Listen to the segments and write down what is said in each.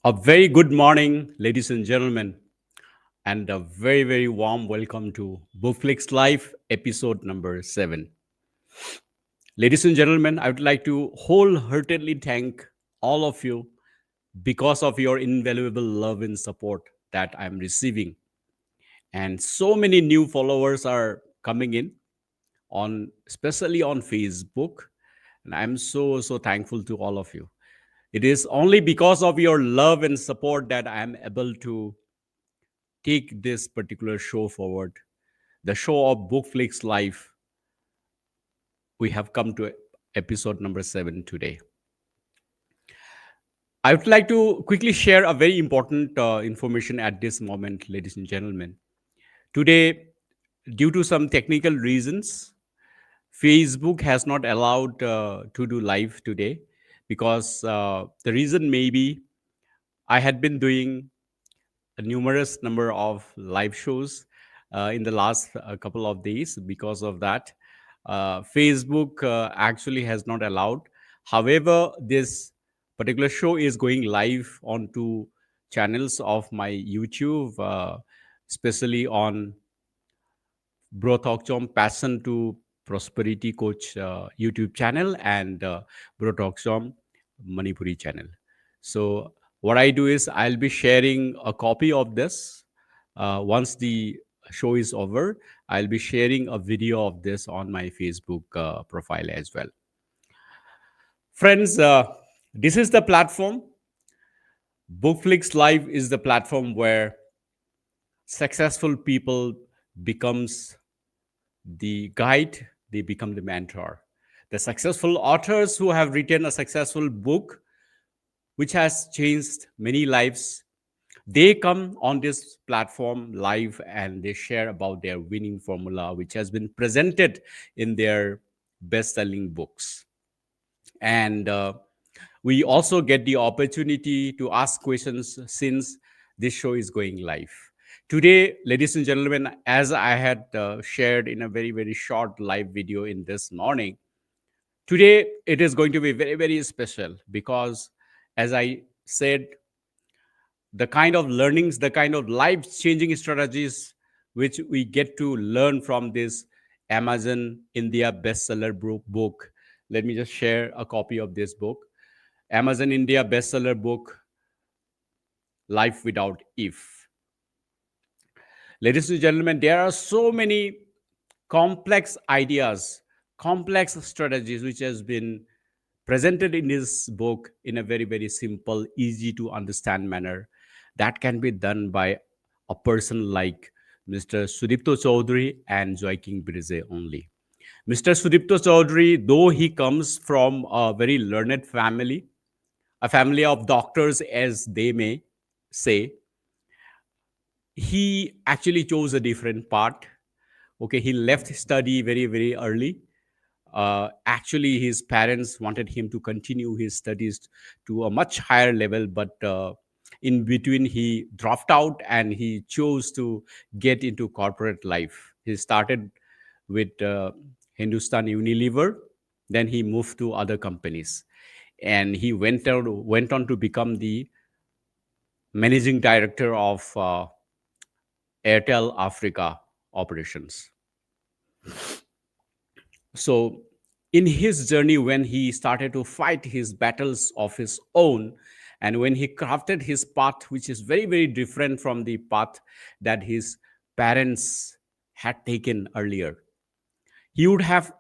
A very good morning, ladies and gentlemen, and a very, very warm welcome to Bookflix Live episode number 7. Ladies and gentlemen, I would like to wholeheartedly thank all of you because of your invaluable love and support that I'm receiving. And so many new followers are coming in on especially on Facebook. And I'm so thankful to all of you. It is only because of your love and support that I am able to take this particular show forward. The show of Bookflix Live. We have come to episode number 7 today. I would like to quickly share a very important information at this moment, ladies and gentlemen. Today, due to some technical reasons, Facebook has not allowed to do live today because the reason may be I had been doing a numerous number of live shows in the last couple of days. Because of that, Facebook actually has not allowed. However, this particular show is going live onto channels of my YouTube, especially on Bro Thockchom Passion to Prosperity Coach YouTube channel and Bro Thockchom Manipuri channel. So what I do is I'll be sharing a copy of this once the show is over. I'll be sharing a video of this on my Facebook profile as well. Friends, this is the platform. Bookflix Live is the platform where successful people becomes the guide, they become the mentor. The successful authors who have written a successful book which has changed many lives, they come on this platform live and they share about their winning formula, which has been presented in their best selling books. And we also get the opportunity to ask questions since this show is going live. Today, ladies and gentlemen, as I had shared in a very, very short live video in this morning, today it is going to be very, very special because, as I said, the kind of learnings, the kind of life changing strategies which we get to learn from this Amazon India bestseller book. Let me just share a copy of this book. Amazon India bestseller book, Life Without If. Ladies and gentlemen, there are so many complex ideas, complex strategies which has been presented in this book in a very, very simple, easy to understand manner that can be done by a person like Mr. Sudipto Chaudhary and Joy King Birize only. Mr. Sudipto Chaudhary, though he comes from a very learned family, a family of doctors, as they may say, he actually chose a different path. Okay, he left study very, very early. Actually, his parents wanted him to continue his studies to a much higher level, but in between, he dropped out and he chose to get into corporate life. He started with Hindustan Unilever, then he moved to other companies, and he went on to become the managing director of Airtel Africa operations. So, in his journey, when he started to fight his battles of his own, and when he crafted his path, which is very, very different from the path that his parents had taken earlier, he would have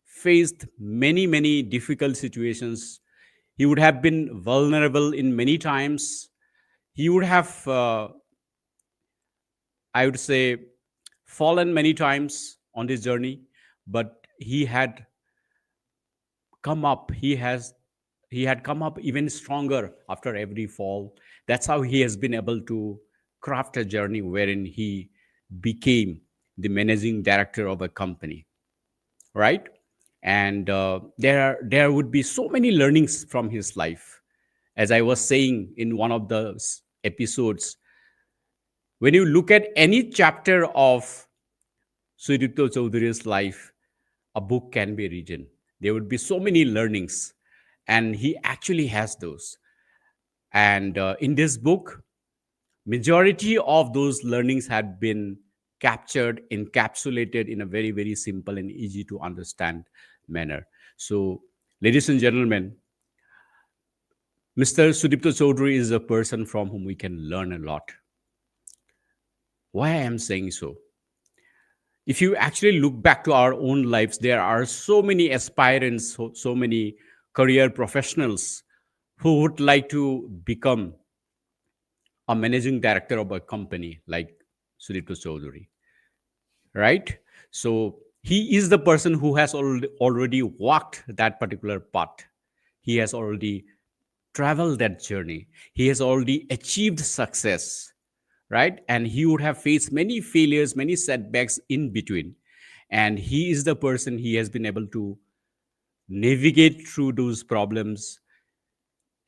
faced many, many difficult situations. He would have been vulnerable in many times. He would have, I would say, fallen many times on this journey, but he had come up. He had come up even stronger after every fall. That's how he has been able to craft a journey wherein he became the managing director of a company, right? And there would be so many learnings from his life. As I was saying in one of the episodes, when you look at any chapter of Sudipto Chaudhary's life, a book can be written. There would be so many learnings, and he actually has those. And in this book, majority of those learnings had been captured, encapsulated in a very, very simple and easy to understand manner. So, ladies and gentlemen, Mr. Sudipto Chaudhary is a person from whom we can learn a lot. Why I am saying so? If you actually look back to our own lives, there are so many aspirants, so many career professionals who would like to become a managing director of a company like Sudipto Chaudhary, right? So he is the person who has already walked that particular path. He has already traveled that journey. He has already achieved success, right? And he would have faced many failures, many setbacks in between. And he is the person, he has been able to navigate through those problems.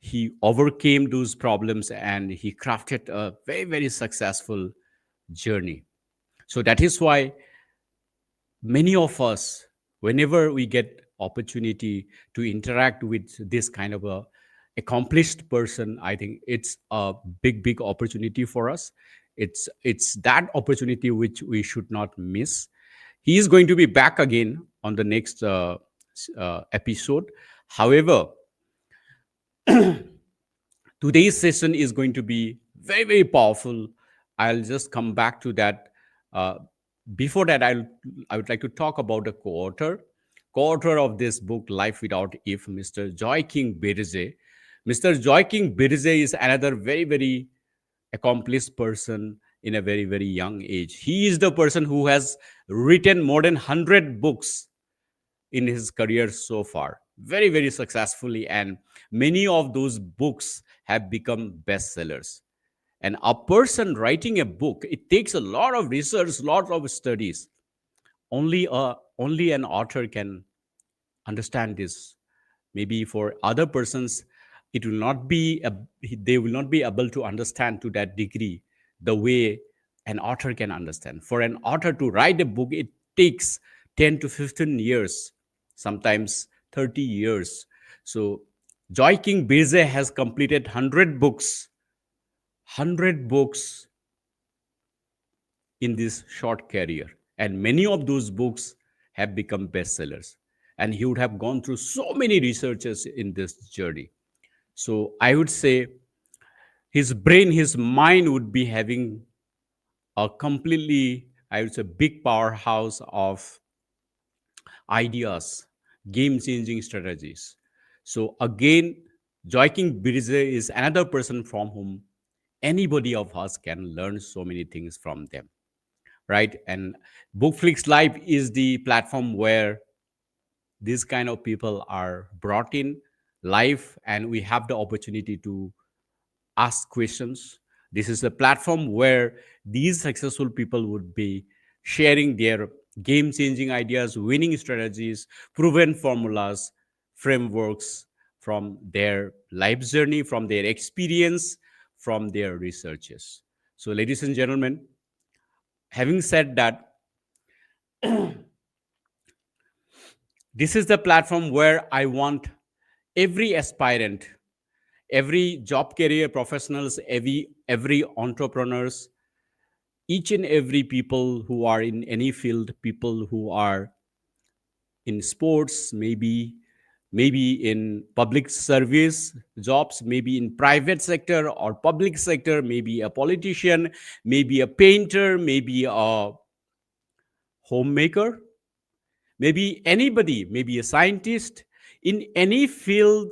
He overcame those problems and he crafted a very, very successful journey. So that is why many of us, whenever we get opportunity to interact with this kind of a accomplished person, I think it's a big, big opportunity for us. It's that opportunity which we should not miss. He is going to be back again on the next episode. However, today's session is going to be very, very powerful. I'll just come back to that. uh, Before that, I would like to talk about the co-author of this book, Life Without If, Mr. Joaquin Birze. Mr. Joaquin Birze is another very, very accomplished person in a very, very young age. He is the person who has written more than 100 books in his career so far, very, very successfully. And many of those books have become bestsellers. And a person writing a book, it takes a lot of research, lot of studies. Only an author can understand this. Maybe for other persons, it will not be they will not be able to understand to that degree the way an author can understand. For an author to write a book, it takes 10 to 15 years, sometimes 30 years. So Joy King Birze has completed 100 books in this short career, and many of those books have become bestsellers. And he would have gone through so many researches in this journey. So I would say his brain, his mind would be having a completely, I would say, big powerhouse of ideas, game changing strategies. So again, Joaquin Birze is another person from whom anybody of us can learn so many things from them, right? And Bookflix Live is the platform where these kind of people are brought in live, and we have the opportunity to ask questions. This is a platform where these successful people would be sharing their game changing ideas, winning strategies, proven formulas, frameworks from their life journey, from their experience, from their researches. So, ladies and gentlemen, having said that, this is the platform where I want every aspirant, every job career professionals, every entrepreneurs, each and every people who are in any field, people who are in sports, maybe in public service jobs, maybe in private sector or public sector, maybe a politician, maybe a painter, maybe a homemaker, maybe anybody, maybe a scientist, in any field.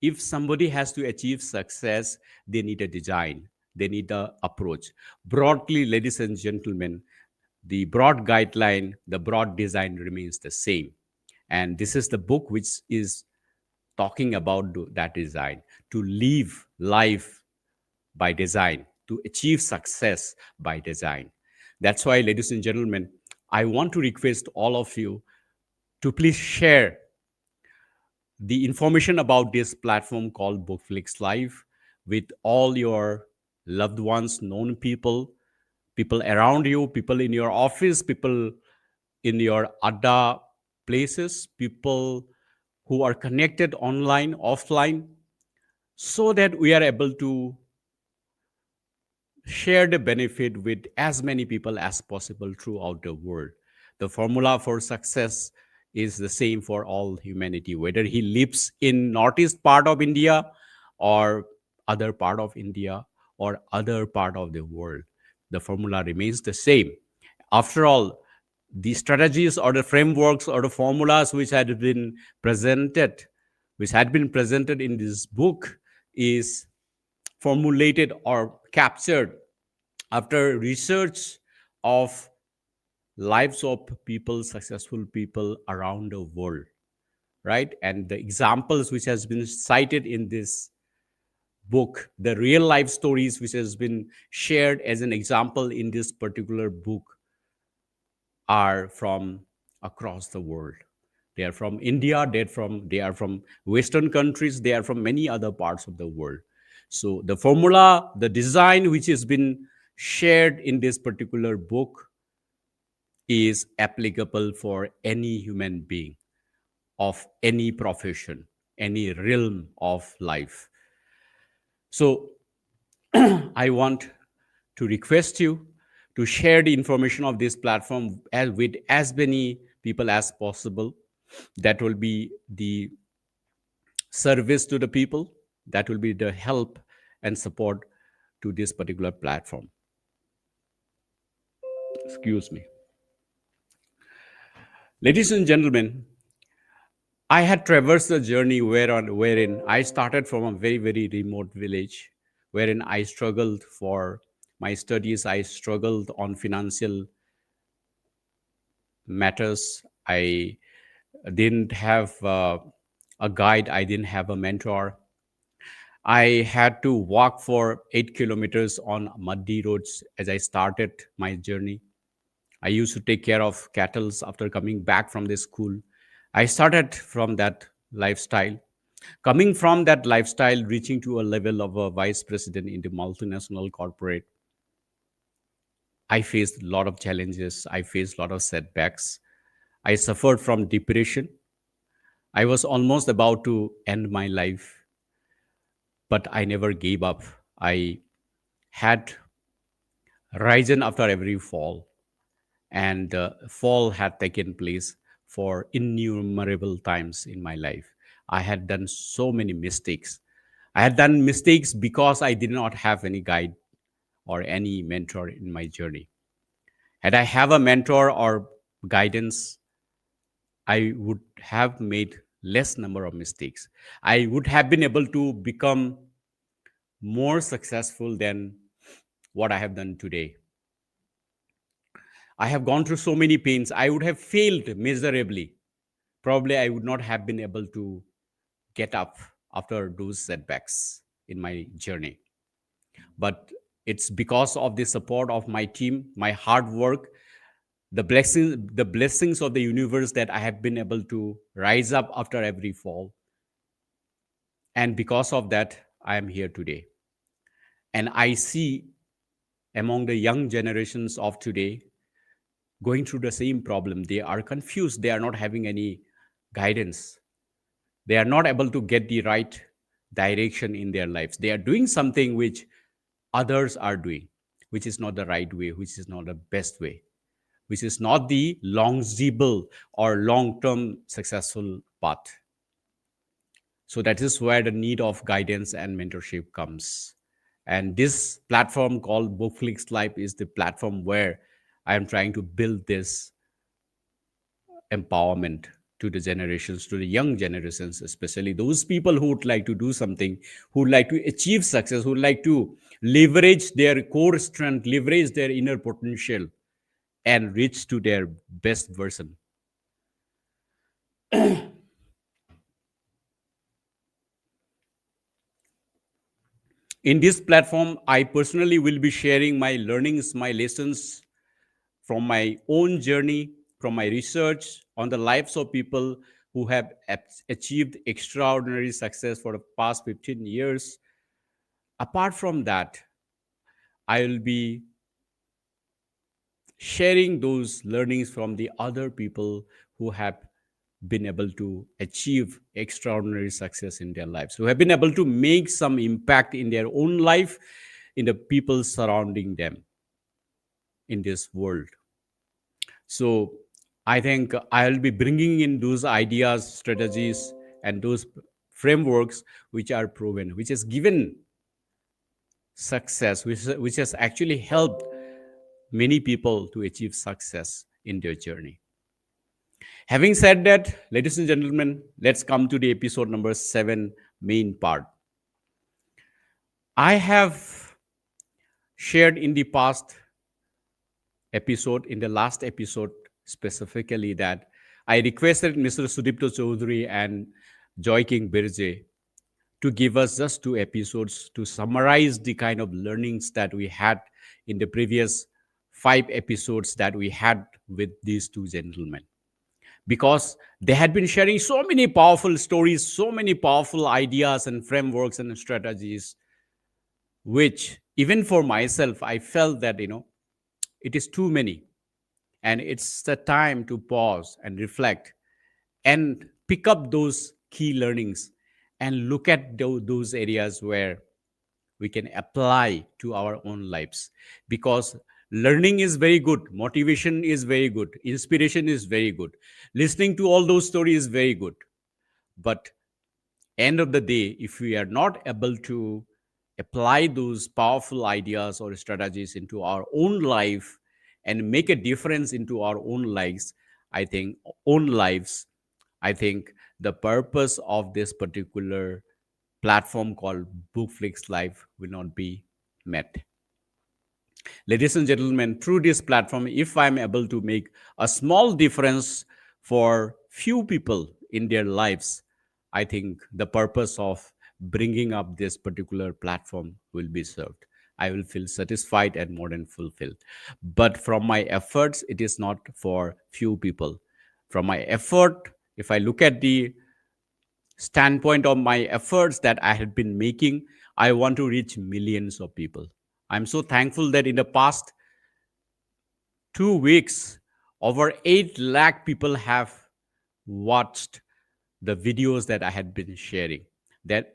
If somebody has to achieve success, they need a design, they need a approach. Broadly, ladies and gentlemen, the broad guideline, the broad design remains the same. And this is the book which is talking about that design, to live life by design, to achieve success by design. That's why, ladies and gentlemen, I want to request all of you to please share the information about this platform called Bookflix Live with all your loved ones, known people, people around you, people in your office, people in your adda places, people who are connected online, offline. so that we are able to share the benefit with as many people as possible throughout the world. The formula for success is the same for all humanity, whether he lives in northeast part of India or other part of India or other part of the world. The formula remains the same. After all, the strategies or the frameworks or the formulas presented, which had been presented in this book, is formulated or captured after research of lives of people, successful people around the world, right? And the examples which has been cited in this book, the real life stories which has been shared as an example in this particular book, are from across the world. They are from India, they are from Western countries, they are from many other parts of the world. So the formula, the design which has been shared in this particular book is applicable for any human being of any profession, any realm of life. So I want to request you to share the information of this platform with as many people as possible. That will be the service to the people, that will be the help and support to this particular platform. Excuse me. Ladies and gentlemen, I had traversed a journey wherein I started from a very, very remote village, wherein I struggled for my studies, I struggled on financial matters. I didn't have a guide, I didn't have a mentor. I had to walk for 8 kilometers on muddy roads as I started my journey. I used to take care of cattle after coming back from the school. I started from that lifestyle. Coming from that lifestyle, reaching to a level of a vice president in the multinational corporate, I faced a lot of challenges. I faced a lot of setbacks. I suffered from depression. I was almost about to end my life, but I never gave up. I had risen after every fall, and fall had taken place for innumerable times in my life. I had done so many mistakes. I had done mistakes because I did not have any guide or any mentor in my journey. Had I have a mentor or guidance, I would have made less number of mistakes. I would have been able to become more successful than what I have done today. I have gone through so many pains. I would have failed miserably. Probably I would not have been able to get up after those setbacks in my journey. But it's because of the support of my team, my hard work, the blessings of the universe, that I have been able to rise up after every fall. And because of that, I am here today. And I see among the young generations of today going through the same problem. They are confused, they are not having any guidance, they are not able to get the right direction in their lives. They are doing something which others are doing, which is not the right way, which is not the best way, which is not the longeval or long term successful path. So that is where the need of guidance and mentorship comes. And this platform called Bookflix Life is the platform where I am trying to build this empowerment to the generations, to the young generations, especially those people who would like to do something, who would like to achieve success, who would like to leverage their core strength, leverage their inner potential, and reach to their best version. In this platform, I personally will be sharing my learnings, my lessons from my own journey, from my research on the lives of people who have achieved extraordinary success for the past 15 years. Apart from that, I will be sharing those learnings from the other people who have been able to achieve extraordinary success in their lives, who have been able to make some impact in their own life, in the people surrounding them in this world. So I think I'll be bringing in those ideas, strategies, and those frameworks which are proven, which has given success, which has actually helped many people to achieve success in their journey. Having said that, ladies and gentlemen, let's come to the episode number 7 main part. I have shared in the past episode, in the last episode specifically, that I requested Mr. Sudipto Chaudhary and Joy King Birje to give us just 2 episodes to summarize the kind of learnings that we had in the previous 5 episodes that we had with these two gentlemen. Because they had been sharing so many powerful stories, so many powerful ideas and frameworks and strategies, which even for myself, I felt that, it is too many. And it's the time to pause and reflect and pick up those key learnings and look at those areas where we can apply to our own lives. Because learning is very good, motivation is very good, inspiration is very good, listening to all those stories is very good, but end of the day, if we are not able to apply those powerful ideas or strategies into our own life and make a difference into our own lives, I think own lives, I think the purpose of this particular platform called Bookflix Live will not be met. Ladies and gentlemen, through this platform, if I'm able to make a small difference for few people in their lives, I think the purpose of bringing up this particular platform will be served. I will feel satisfied and more than fulfilled. But from my efforts, it is not for few people. From my effort, if I look at the standpoint of my efforts that I had been making, I want to reach millions of people. I'm so thankful that in the past 2 weeks, over 8 lakh people have watched the videos that I had been sharing.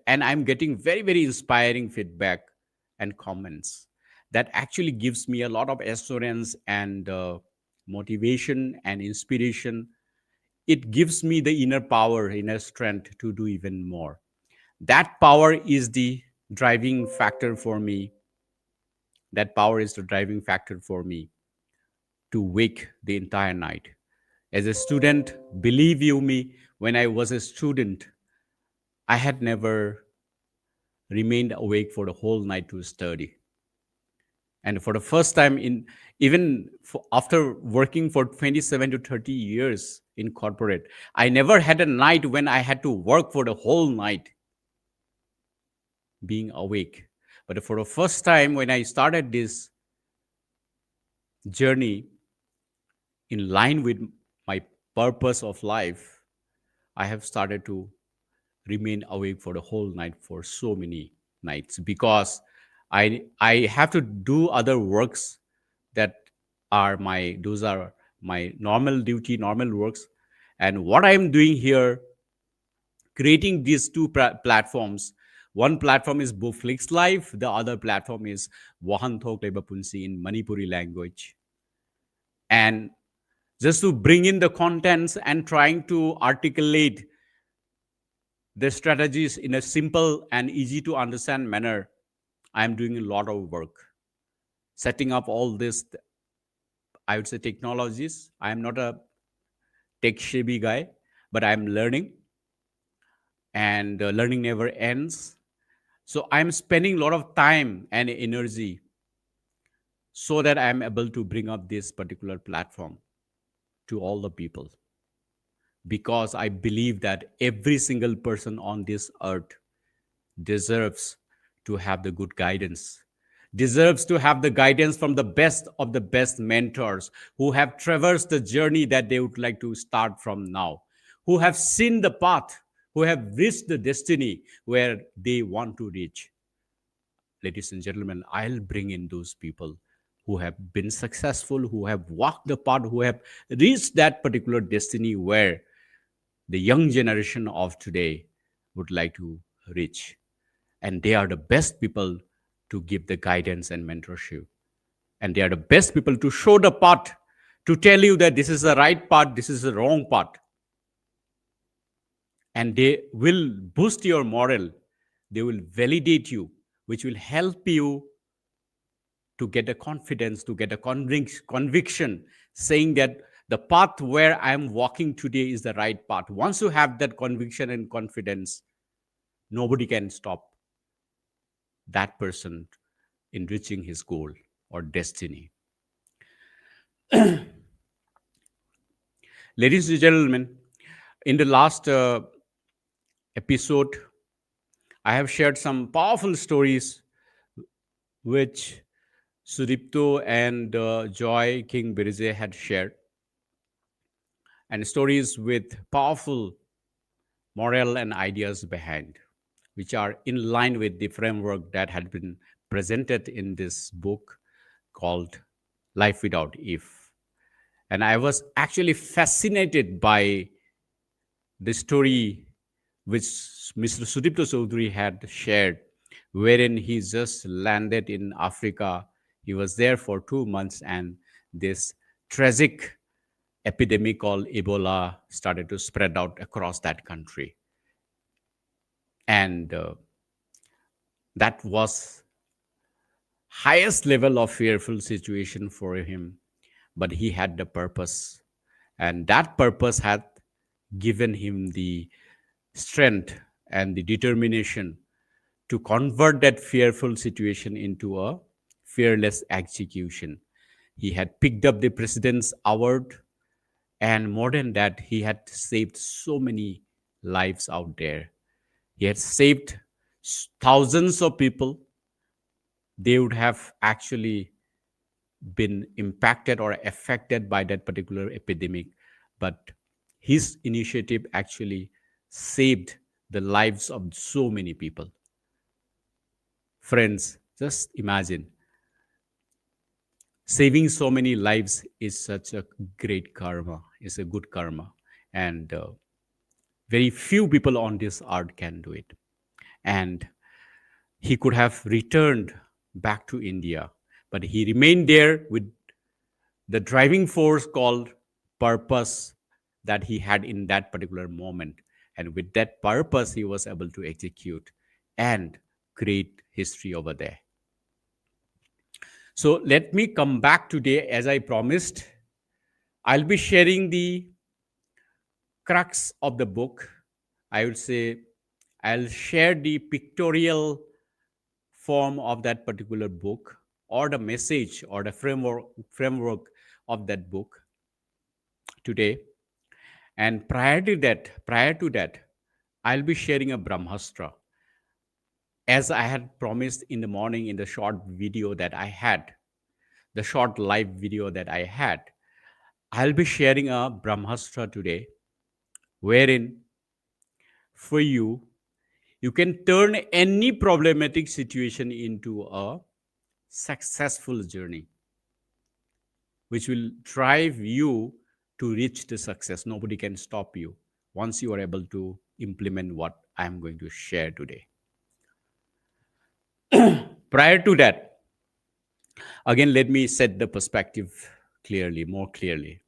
And I'm getting very, very inspiring feedback and comments that actually gives me a lot of assurance and motivation and inspiration. It gives me the inner power, inner strength to do even more. That power is the driving factor for me. That power is the driving factor for me to wake the entire night. As a student, believe you me, when I was a student, I had never remained awake for the whole night to study. And for the first time in even after working for 27 to 30 years in corporate, I never had a night when I had to work for the whole night being awake. But for the first time when I started this journey in line with my purpose of life, I have started to remain awake for the whole night for so many nights, because I have to do other works that are those are my normal duty, normal works. And what I am doing here, creating these two platforms. One platform is Boflix Live, the other platform is Wahan Thok Lebapunsi in Manipuri language. And just to bring in the contents and trying to articulate the strategies in a simple and easy to understand manner, I am doing a lot of work. Setting up all this, I would say, technologies. I am not a tech savvy guy, but I'm learning, and learning never ends. So I'm spending a lot of time and energy so that I'm able to bring up this particular platform to all the people, because I believe that every single person on this earth deserves to have the good guidance, deserves to have the guidance from the best of the best mentors who have traversed the journey that they would like to start from now, who have seen the path, who have reached the destiny where they want to reach. Ladies and gentlemen, I'll bring in those people who have been successful, who have walked the path, who have reached that particular destiny where the young generation of today would like to reach. And they are the best people to give the guidance and mentorship. And they are the best people to show the path, to tell you that this is the right path, this is the wrong path. And they will boost your moral, they will validate you, which will help you to get a confidence, to get a conviction, saying that the path where I am walking today is the right path. Once you have that conviction and confidence, nobody can stop that person in reaching his goal or destiny. Ladies and gentlemen, in the last episode, I have shared some powerful stories which Sudipto and Joy King Birize had shared, and stories with powerful moral and ideas behind, which are in line with the framework that had been presented in this book called Life Without If. And I was actually fascinated by the story which Mr. Sudipto Chaudhary had shared, wherein he just landed in Africa. He was there for 2 months, and this tragic epidemic called Ebola started to spread out across that country. And that was highest level of fearful situation for him, but he had the purpose, and that purpose had given him the strength and the determination to convert that fearful situation into a fearless execution. He had picked up the president's award, and more than that, he had saved so many lives out there. He had saved thousands of people. They would have actually been impacted or affected by that particular epidemic, but his initiative actually saved the lives of so many people. Friends, just imagine, saving so many lives is such a great karma, is a good karma, and very few people on this earth can do it. And he could have returned back to India, but he remained there with the driving force called purpose that he had in that particular moment. And with that purpose, he was able to execute and create history over there. So let me come back today. As I promised, I'll be sharing the crux of the book. I would say I'll share the pictorial form of that particular book, or the message or the framework of that book today. And prior to that, I'll be sharing a Brahmastra. As I had promised in the morning in the short video that I had, the short live video that I had, I'll be sharing a Brahmastra today, wherein for you, you can turn any problematic situation into a successful journey, which will drive you to reach the success. Nobody can stop you once you are able to implement what I am going to share today. Prior to that, again, let me set the perspective clearly, more clearly.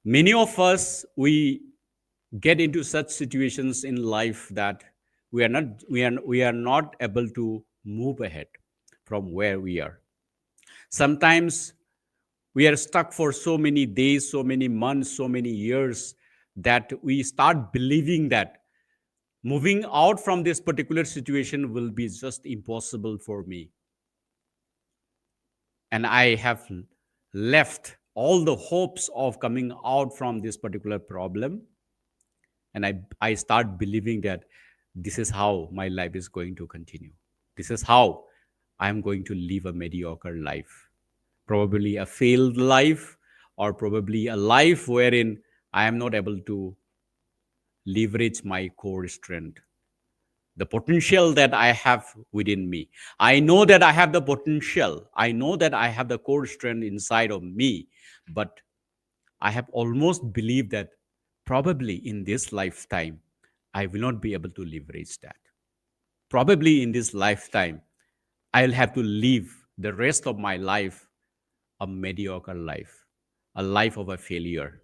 Many of us, we get into such situations in life that we are not able to move ahead from where we are. Sometimes we are stuck for so many days, so many months, so many years, that we start believing that moving out from this particular situation will be just impossible for me. And I have left all the hopes of coming out from this particular problem. And I start believing that this is how my life is going to continue. This is how I'm going to live a mediocre life, probably a failed life, or probably a life wherein I am not able to leverage my core strength, the potential that I have within me. I know that I have the potential. I know that I have the core strength inside of me, but I have almost believed that probably in this lifetime, I will not be able to leverage that. Probably in this lifetime, I'll have to live the rest of my life a mediocre life, a life of a failure.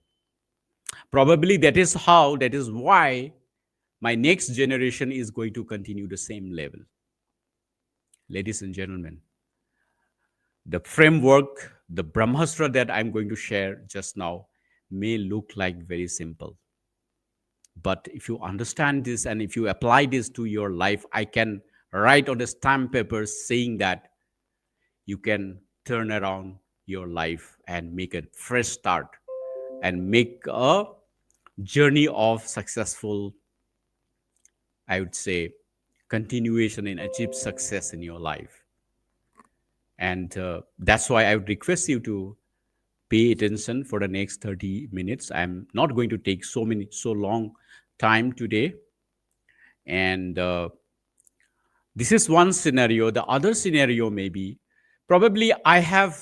Probably that is why my next generation is going to continue the same level. Ladies and gentlemen, the framework, the Brahmastra that I'm going to share just now may look like very simple. But if you understand this and if you apply this to your life, I can write on the stamp paper saying that you can turn around your life and make a fresh start and make a journey of successful, I would say, continuation and achieve success in your life. And that's why I would request you to pay attention for the next 30 minutes. I'm not going to take so long time today. And this is one scenario. The other scenario may be probably I have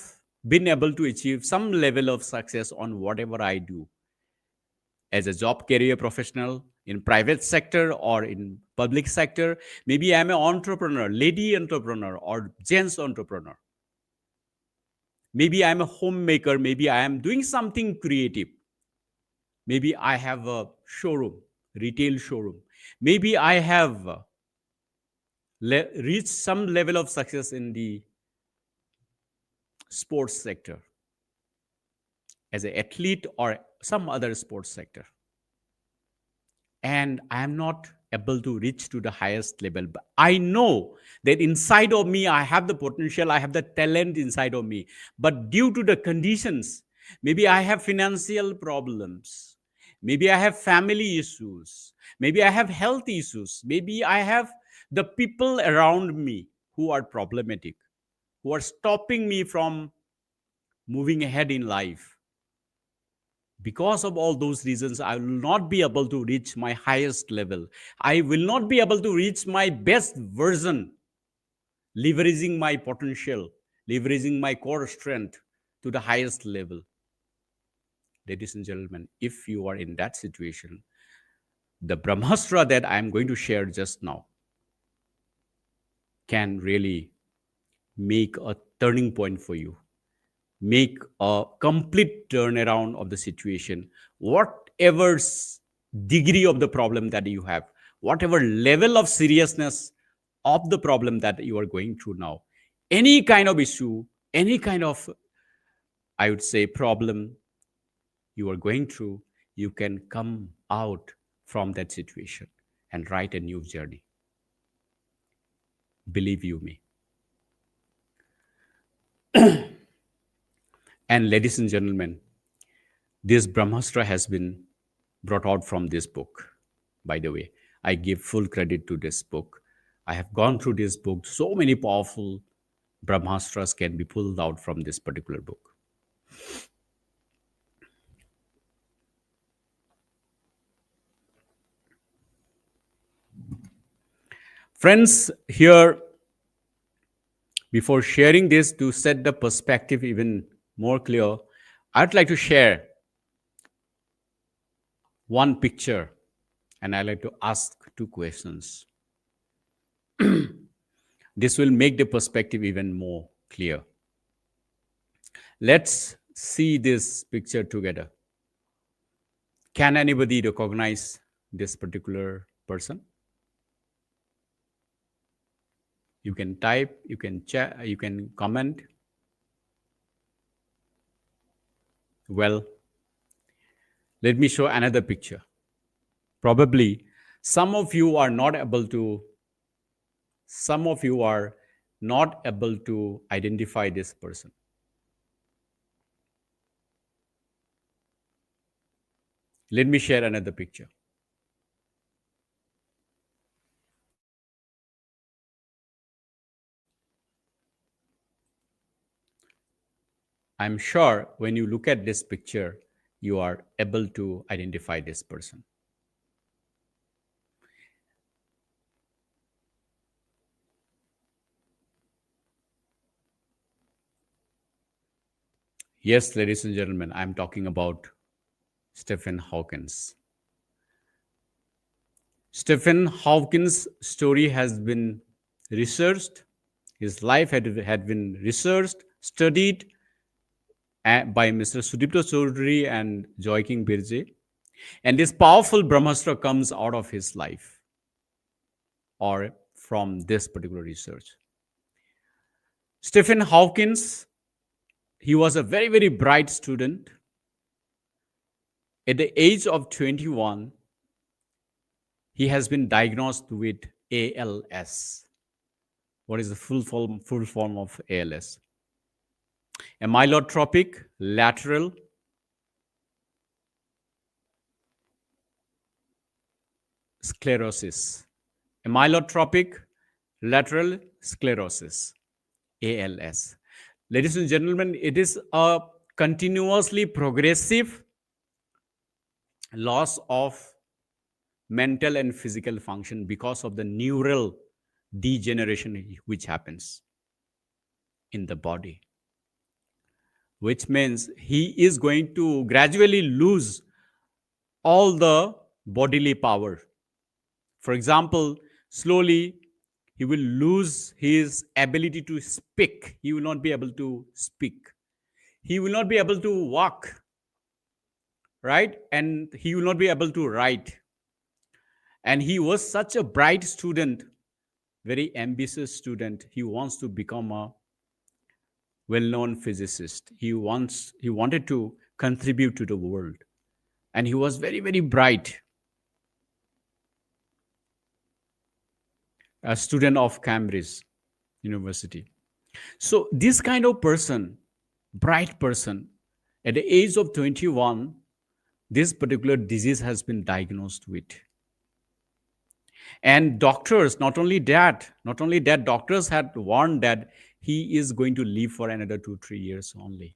been able to achieve some level of success on whatever I do as a job career professional in private sector or in public sector. Maybe I'm an entrepreneur, lady entrepreneur or gents entrepreneur. Maybe I'm a homemaker. Maybe I am doing something creative. Maybe I have a showroom, retail showroom. Maybe I have reached some level of success in the sports sector as an athlete or some other sports sector. And I am not able to reach to the highest level. But I know that inside of me, I have the potential, I have the talent inside of me. But due to the conditions, maybe I have financial problems, maybe I have family issues, maybe I have health issues, maybe I have the people around me who are problematic, who are stopping me from moving ahead in life. Because of all those reasons, I will not be able to reach my highest level. I will not be able to reach my best version, leveraging my potential, leveraging my core strength to the highest level. Ladies and gentlemen, if you are in that situation, the Brahmastra that I am going to share just now can really make a turning point for you, make a complete turnaround of the situation, whatever degree of the problem that you have, whatever level of seriousness of the problem that you are going through now, any kind of issue, any kind of, I would say, problem you are going through, you can come out from that situation and write a new journey. Believe you me. And ladies and gentlemen, this Brahmastra has been brought out from this book. By the way, I give full credit to this book. I have gone through this book. So many powerful Brahmastras can be pulled out from this particular book. Friends, here, before sharing this to set the perspective even more clear, I'd like to share one picture and I'd like to ask two questions. This will make the perspective even more clear. Let's see this picture together. Can anybody recognize this particular person? You can type, you can chat, you can comment. Well, let me show another picture. Probably some of you are not able to identify this person. Let me share another picture. I'm sure when you look at this picture, you are able to identify this person. Yes, ladies and gentlemen, I'm talking about Stephen Hawkins. Stephen Hawkins' story has been researched. His life had been researched, studied by Mr. Sudipto Chaudhary and Joaquin Birje. And this powerful Brahmastra comes out of his life or from this particular research. Stephen Hawkins, he was a very, very bright student. At the age of 21, he has been diagnosed with ALS. What is the full form of ALS? Amyotrophic lateral sclerosis. Amyotrophic lateral sclerosis, ALS. Ladies and gentlemen, it is a continuously progressive loss of mental and physical function because of the neural degeneration which happens in the body, which means he is going to gradually lose all the bodily power. For example, slowly he will lose his ability to speak. He will not be able to speak. He will not be able to walk, right? And he will not be able to write. And he was such a bright student, very ambitious student. He wants to become a well-known physicist. He wanted to contribute to the world. And he was very, very bright. A student of Cambridge University. So this kind of person, bright person, at the age of 21, this particular disease has been diagnosed with. And doctors, not only that, doctors had warned that he is going to live for another 2-3 years only.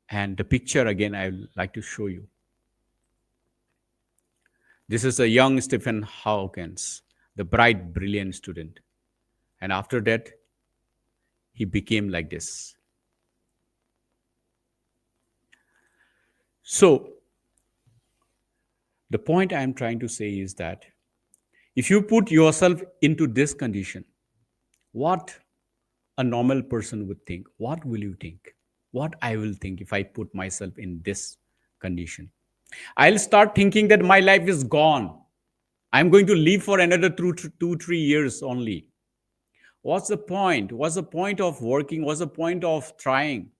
And the picture again, I would like to show you. This is a young Stephen Hawkins, the bright, brilliant student. And after that, he became like this. So, the point I am trying to say is that if you put yourself into this condition, what a normal person would think, what will you think? What I will think if I put myself in this condition? I'll start thinking that my life is gone. I'm going to live for another 2-3 years only. What's the point? What's the point of working? What's the point of trying?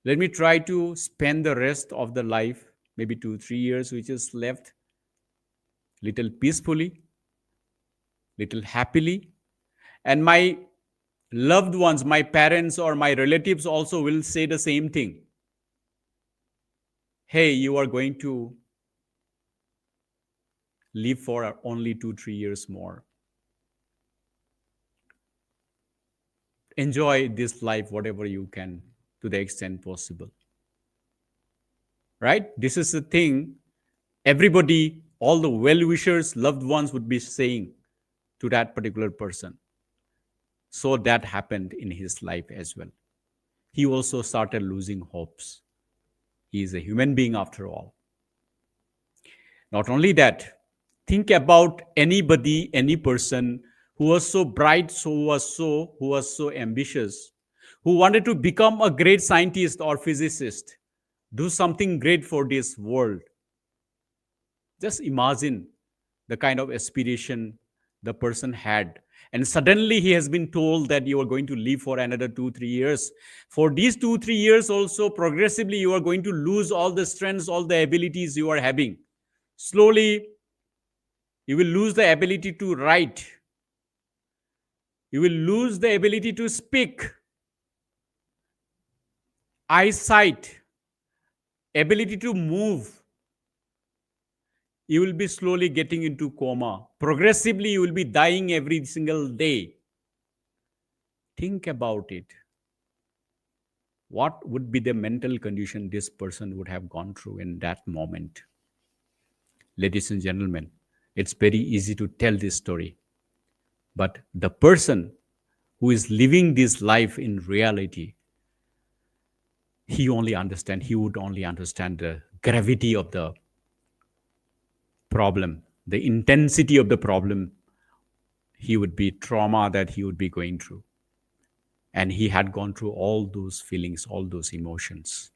Let me try to spend the rest of the life, maybe 2-3 years, which is left, little peacefully, little happily. And my loved ones, my parents or my relatives also will say the same thing. Hey, you are going to live for only 2-3 years more. Enjoy this life, whatever you can, to the extent possible. Right? This is the thing everybody, all the well-wishers, loved ones would be saying to that particular person. So that happened in his life as well. He also started losing hopes. He is a human being after all. Not only that, think about anybody, any person who was so bright, who was so ambitious, who wanted to become a great scientist or physicist, do something great for this world. Just imagine the kind of aspiration the person had. And suddenly he has been told that you are going to live for another 2-3 years. For these 2-3 years also, progressively, you are going to lose all the strengths, all the abilities you are having. Slowly, you will lose the ability to write. You will lose the ability to speak. Eyesight, ability to move. You will be slowly getting into coma. Progressively, you will be dying every single day. Think about it. What would be the mental condition this person would have gone through in that moment? Ladies and gentlemen, it's very easy to tell this story. But the person who is living this life in reality, he would only understand the gravity of the problem, the intensity of the problem, he would be trauma that he would be going through. And he had gone through all those feelings, all those emotions.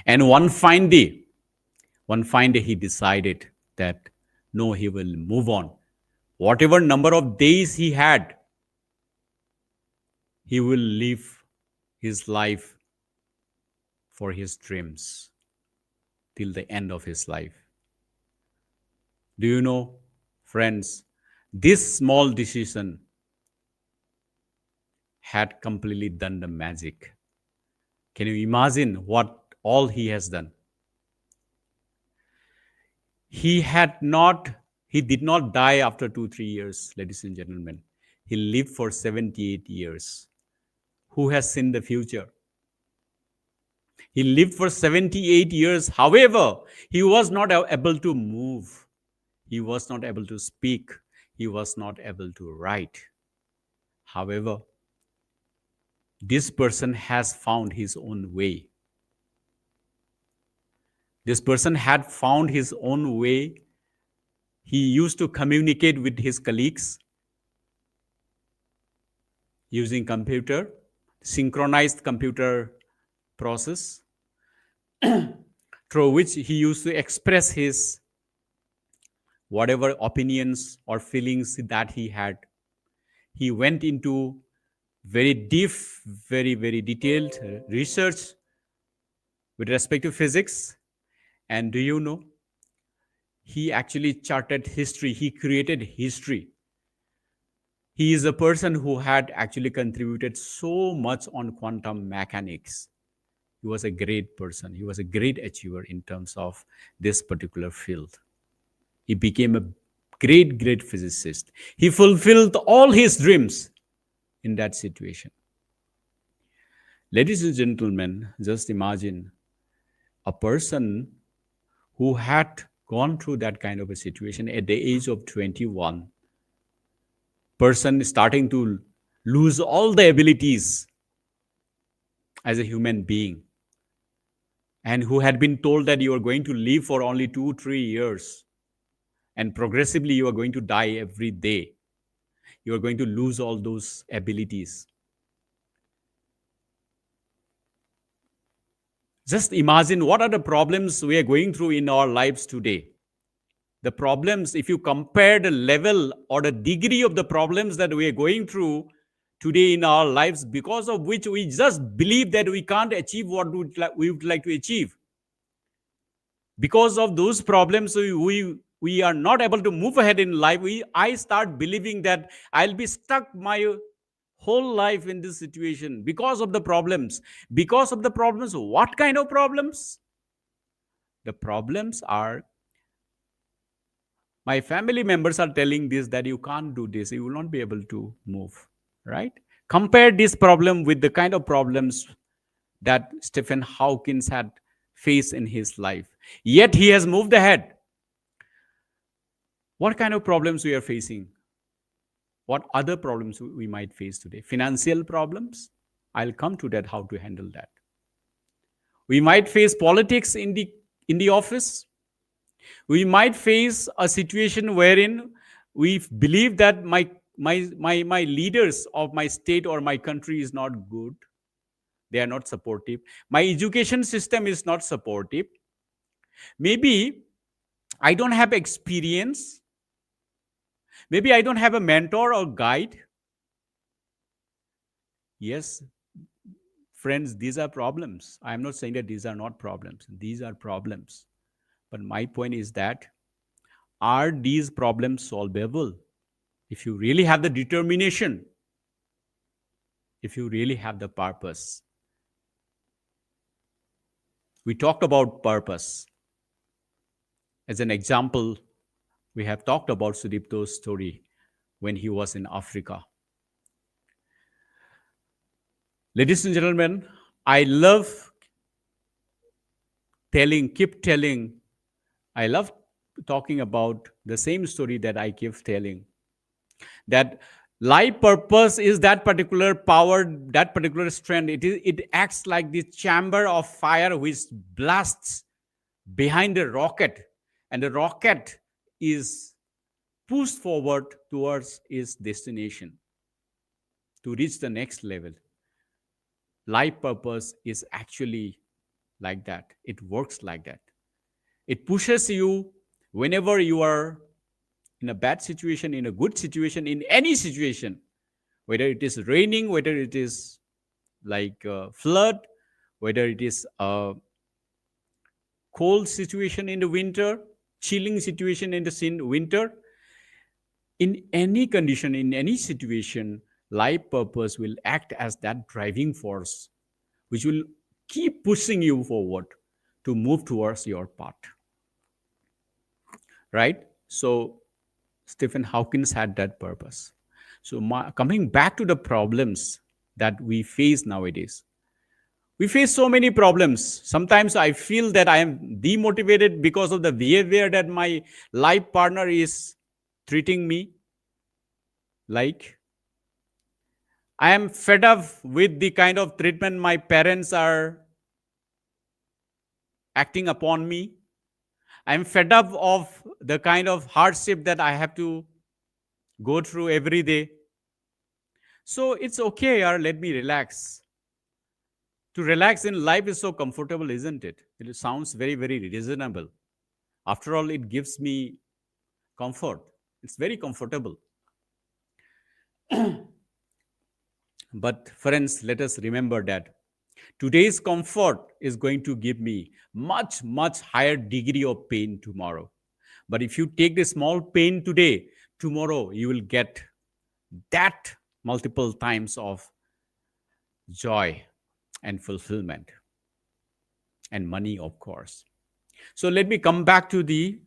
And one fine day, he decided that no, he will move on. Whatever number of days he had, he will live his life for his dreams till the end of his life. Do you know, friends, this small decision had completely done the magic. Can you imagine what all he has done? He had not, he did not die after 2, 3 years, ladies and gentlemen. He lived for 78 years. Who has seen the future? He lived for 78 years. However, he was not able to move. He was not able to speak. He was not able to write. However, this person has found his own way. This person had found his own way. He used to communicate with his colleagues using computer, synchronized computer process, through which he used to express his whatever opinions or feelings that he had. He went into very deep, very detailed research with respect to physics. And do you know, he actually charted history. He created history. He is a person who had actually contributed so much on quantum mechanics. He was a great person. He was a great achiever in terms of this particular field. He became a great physicist. He fulfilled all his dreams in that situation. Ladies and gentlemen, just imagine a person who had gone through that kind of a situation at the age of 21, person starting to lose all the abilities as a human being, and who had been told that you are going to live for only 2, 3 years, and progressively you are going to die every day. You are going to lose all those abilities. Just imagine what are the problems we are going through in our lives today. The problems, if you compare the level or the degree of the problems that we are going through today in our lives, because of which we just believe that we can't achieve what we would like to achieve. Because of those problems, we are not able to move ahead in life. I start believing that I'll be stuck my whole life in this situation because of the problems. Because of the problems, what kind of problems? The problems are, my family members are telling this, that you can't do this, you will not be able to move, right? Compare this problem with the kind of problems that Stephen Hawking had faced in his life. Yet he has moved ahead. What kind of problems we are facing? What other problems we might face today? Financial problems? I'll come to that, how to handle that. We might face politics in the office. We might face a situation wherein we believe that my leaders of my state or my country is not good. They are not supportive. My education system is not supportive. Maybe I don't have experience. Maybe I don't have a mentor or guide. Yes, friends, these are problems. I am not saying that these are not problems. These are problems. But my point is that, are these problems solvable? If you really have the determination, if you really have the purpose. We talked about purpose. As an example, we have talked about Sudipto's story when he was in Africa. Ladies and gentlemen, I love I love talking about the same story that I keep telling. That Life purpose is that particular power, that particular strength. It acts like the chamber of fire which blasts behind a rocket, and the rocket is pushed forward towards its destination to reach the next level. Life purpose is actually like that. It works like that. It pushes you whenever you are in a bad situation, in a good situation, in any situation, whether it is raining, whether it is like flood, whether it is a cold situation in the winter, chilling situation in the winter, in any condition, in any situation, life purpose will act as that driving force, which will keep pushing you forward to move towards your path. Right? So Stephen Hawkins had that purpose. So coming back to the problems that we face nowadays, we face so many problems. Sometimes I feel that I am demotivated because of the behavior that my life partner is treating me like. I am fed up with the kind of treatment my parents are acting upon me. I am fed up of the kind of hardship that I have to go through every day. So it's okay, or let me relax. To relax in life is so comfortable, isn't it? It sounds very, very reasonable. After all, it gives me comfort. It's very comfortable. But friends, let us remember that today's comfort is going to give me much, much higher degree of pain tomorrow. But if you take the small pain today, tomorrow you will get that multiple times of joy and fulfillment and money, of course. So let me come back to the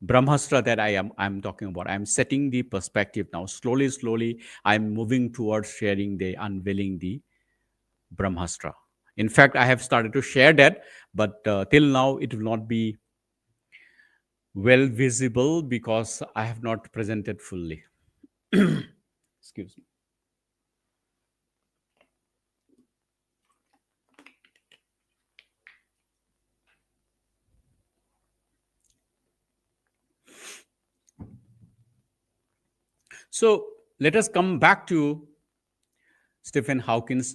Brahmastra that I'm talking about. I'm setting the perspective now. Slowly, slowly, I'm moving towards sharing the unveiling the Brahmastra. In fact, I have started to share that, but till now it will not be well visible because I have not presented fully. Excuse me. So let us come back to Stephen Hawkins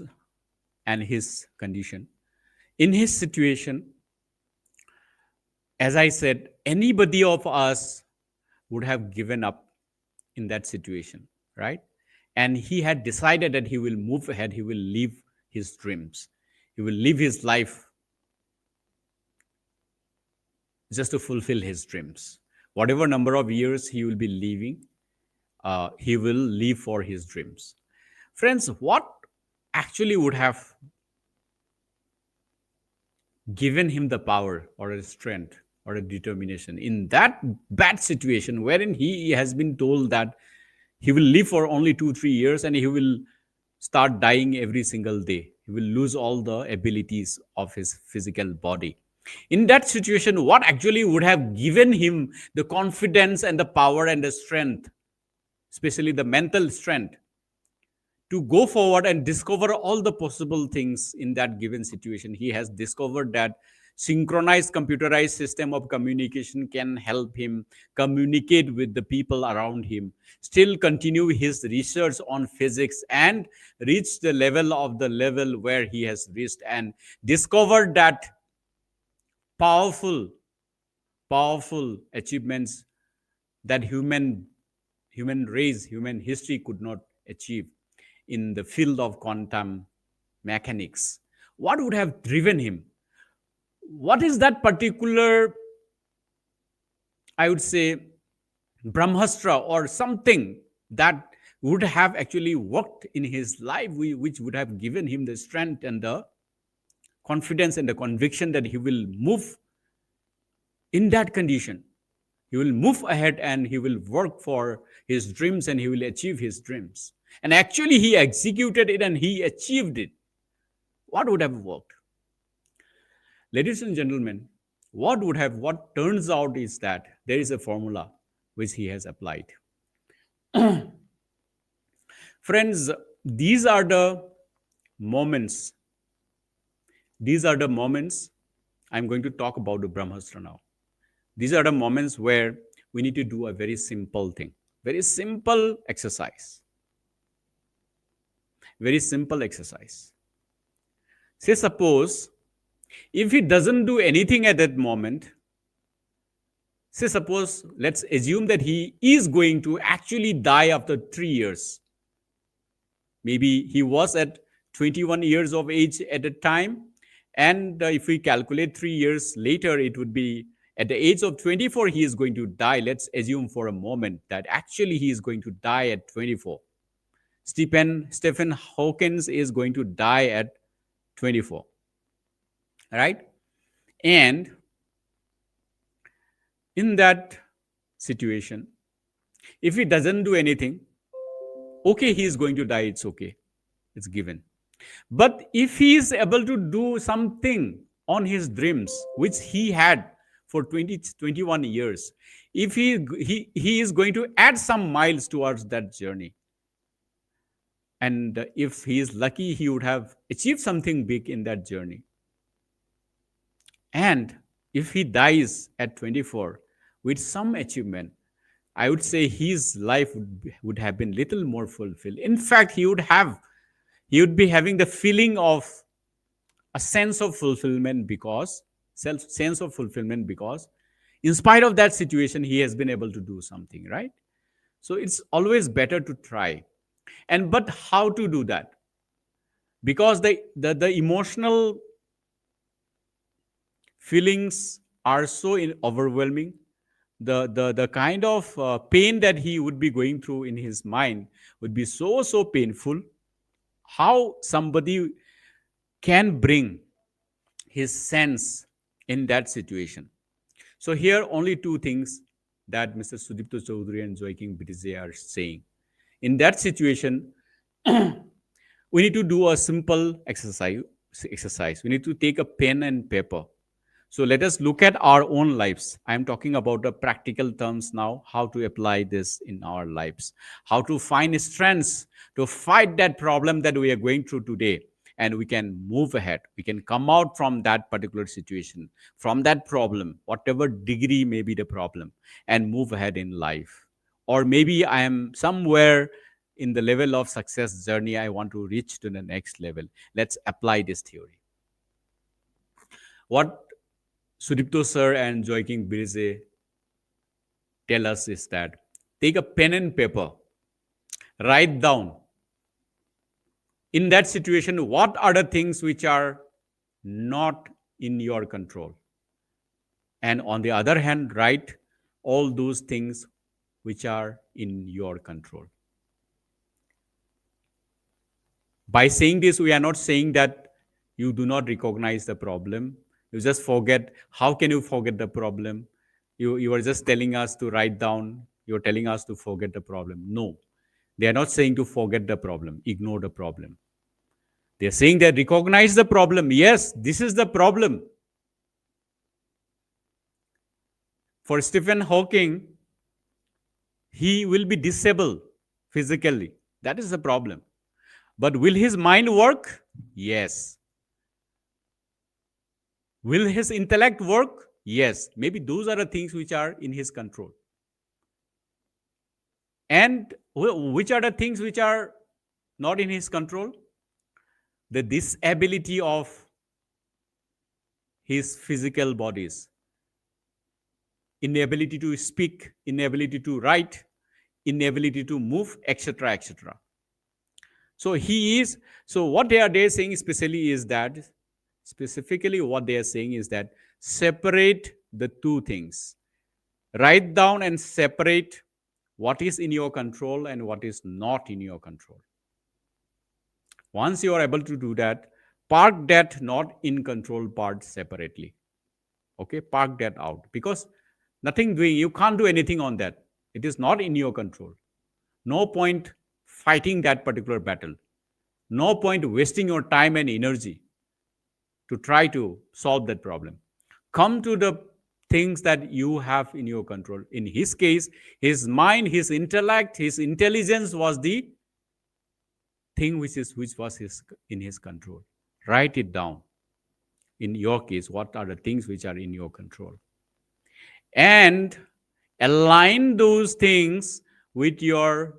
and his condition. In his situation, as I said, anybody of us would have given up in that situation, right? And he had decided that he will move ahead, he will live his dreams, he will live his life just to fulfill his dreams. Whatever number of years he will be living, he will live for his dreams. Friends, what actually would have given him the power or a strength or a determination in that bad situation wherein he has been told that he will live for only 2 3 years and he will start dying every single day, he will lose all the abilities of his physical body. In that situation, what actually would have given him the confidence and the power and the strength, especially the mental strength, to go forward and discover all the possible things in that given situation? He has discovered that synchronized computerized system of communication can help him communicate with the people around him, still continue his research on physics and reach the level where he has reached, and discovered that powerful powerful achievements that human race, human history could not achieve in the field of quantum mechanics. What would have driven him? What is that particular, I would say, Brahmastra or something that would have actually worked in his life, which would have given him the strength and the confidence and the conviction that he will move in that condition? He will move ahead and he will work for his dreams and he will achieve his dreams. And actually, he executed it and he achieved it. What would have worked? Ladies and gentlemen, what turns out is that there is a formula which he has applied. Friends, these are the moments. These are the moments I'm going to talk about the Brahmastra now. These are the moments where we need to do a very simple thing, very simple exercise. Very simple exercise. Say, suppose if he doesn't do anything at that moment, say, suppose let's assume that he is going to actually die after 3 years. Maybe he was at 21 years of age at the time. And if we calculate 3 years later, it would be at the age of 24, he is going to die. Let's assume for a moment that actually he is going to die at 24. Stephen Hawkins is going to die at 24. Right? And in that situation, if he doesn't do anything, okay, he is going to die, it's okay. It's given. But if he is able to do something on his dreams, which he had for 21 years, if he is going to add some miles towards that journey, and if he is lucky, he would have achieved something big in that journey. And if he dies at 24 with some achievement, I would say his life would have been little more fulfilled. In fact, he would be having the feeling of a sense of fulfillment because in spite of that situation, he has been able to do something, right? So it's always better to try. But how to do that? Because the emotional feelings are so overwhelming. The kind of pain that he would be going through in his mind would be so painful. How somebody can bring his sense in that situation? So here only two things that Mr. Sudipto Chaudhary and Joy King Bidije are saying. In that situation, we need to do a simple exercise. We need to take a pen and paper. So let us look at our own lives. I'm talking about the practical terms now, how to apply this in our lives, how to find strengths to fight that problem that we are going through today. And we can move ahead. We can come out from that particular situation, from that problem, whatever degree may be the problem, and move ahead in life. Or maybe I am somewhere in the level of success journey, I want to reach to the next level. Let's apply this theory. What Sudipto sir and Joy King Bidije tell us is that take a pen and paper, write down in that situation what are the things which are not in your control. And on the other hand, write all those things which are in your control. By saying this, we are not saying that you do not recognize the problem. You just forget. How can you forget the problem? You are just telling us to write down. You're telling us to forget the problem. No, they are not saying to forget the problem, ignore the problem. They are saying that recognize the problem. Yes, this is the problem. For Stephen Hawking, he will be disabled physically. That is the problem. But will his mind work? Yes. Will his intellect work? Yes. Maybe those are the things which are in his control. And which are the things which are not in his control? The disability of his physical bodies, inability to speak, inability to write, inability to move, etc., etc. So what they are saying specifically what they are saying is that separate the two things. Write down and separate what is in your control and what is not in your control. Once you are able to do that, park that not in control part separately. Okay, park that out, because nothing doing, you can't do anything on that. It is not in your control. No point fighting that particular battle. No point wasting your time and energy to try to solve that problem. Come to the things that you have in your control. In his case, his mind, his intellect, his intelligence was the thing which was in his control. Write it down. In your case, what are the things which are in your control? And align those things with your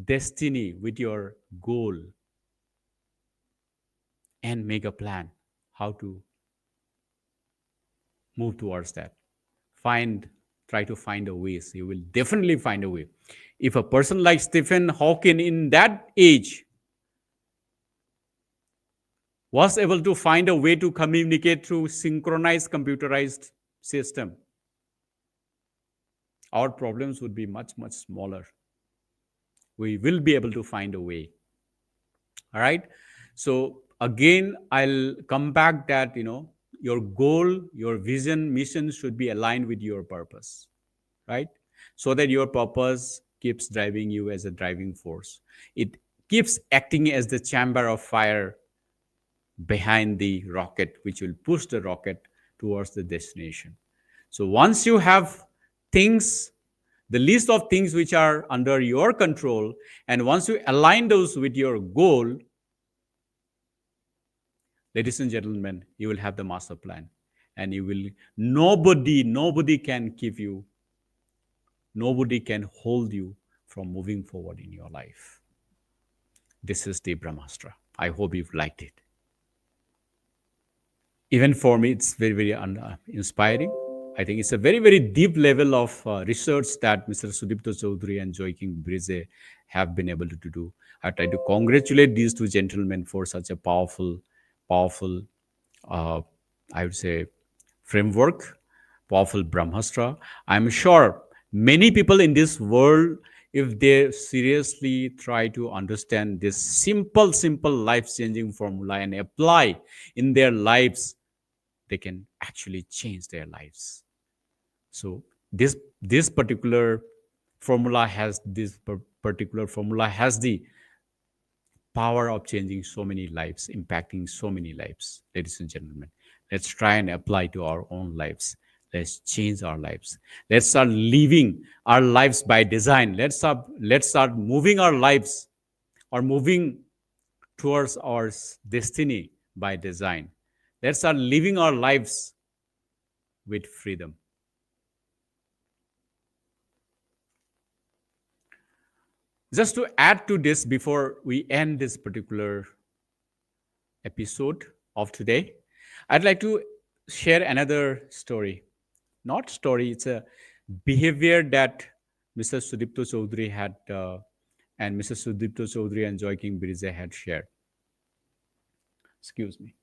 destiny, with your goal, and make a plan how to move towards that. Find, try to find a way. So you will definitely find a way. If a person like Stephen Hawking in that age was able to find a way to communicate through synchronized computerized system, our problems would be much, much smaller. We will be able to find a way. All right. So again, I'll come back that, your goal, your vision, mission should be aligned with your purpose, right? So that your purpose keeps driving you as a driving force. It keeps acting as the chamber of fire behind the rocket, which will push the rocket towards the destination. So once you have things, the list of things which are under your control, and once you align those with your goal, ladies and gentlemen, you will have the master plan, and you will, nobody can keep you, nobody can hold you from moving forward in your life. This is the Brahmastra. I hope you've liked it. Even for me, it's very, very inspiring. I think it's a very, very deep level of research that Mr. Sudipto Chaudhary and Joaquin Brize have been able to do. I try to congratulate these two gentlemen for such a powerful, uh, I would say, framework, powerful Brahmastra. I'm sure many people in this world, if they seriously try to understand this simple, life-changing formula and apply in their lives, they can actually change their lives. So this particular formula has the power of changing so many lives, impacting so many lives. Ladies and gentlemen, let's try and apply to our own lives. Let's change our lives. Let's start living our lives by design. Let's start moving our lives, or moving towards our destiny by design. Let's start living our lives with freedom. Just to add to this before we end this particular episode of today, I'd like to share another story. Not story, it's a behavior that Mr. Sudipto Chaudhary had and Mr. Sudipto Chaudhary and Joaquin Brize had shared. Excuse me.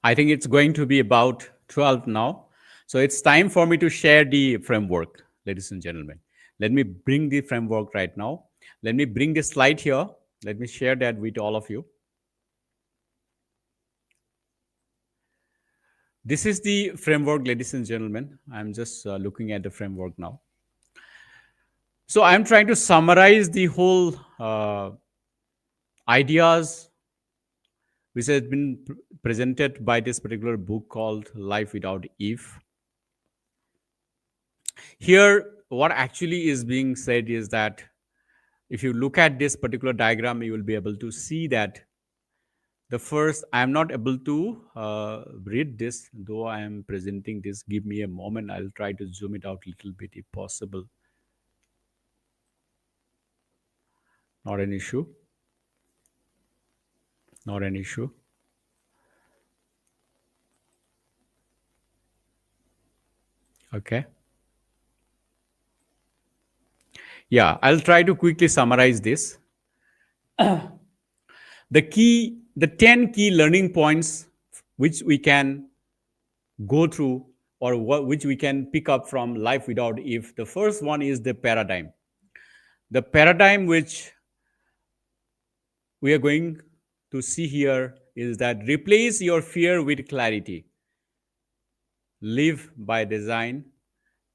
I think it's going to be about 12 now. So it's time for me to share the framework, ladies and gentlemen. Let me bring the framework right now. Let me bring the slide here. Let me share that with all of you. This is the framework, ladies and gentlemen. I'm just looking at the framework now. So I'm trying to summarize the whole ideas which has been presented by this particular book called Life Without If. Here, what actually is being said is that if you look at this particular diagram, you will be able to see that the first, I am not able to read this, though I am presenting this. Give me a moment. I'll try to zoom it out a little bit if possible. Not an issue. Not an issue. Okay. Yeah, I'll try to quickly summarize this. The 10 key learning points which we can go through, or which we can pick up from Life Without If. The first one is the paradigm. The paradigm which we are going to see here is that replace your fear with clarity. Live by design,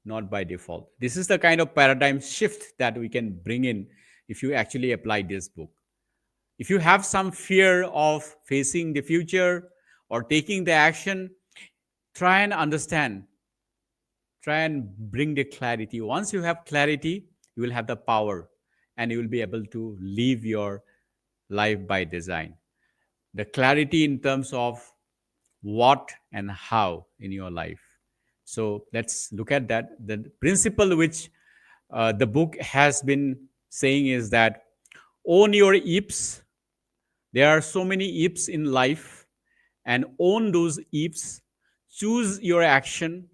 not by default. This is the kind of paradigm shift that we can bring in if you actually apply this book. If you have some fear of facing the future or taking the action, try and understand, try and bring the clarity. Once you have clarity, you will have the power and you will be able to live your life by design. The clarity in terms of what and how in your life. So let's look at that. The principle which the book has been saying is that own your ifs. There are so many ifs in life, and own those ifs. Choose your action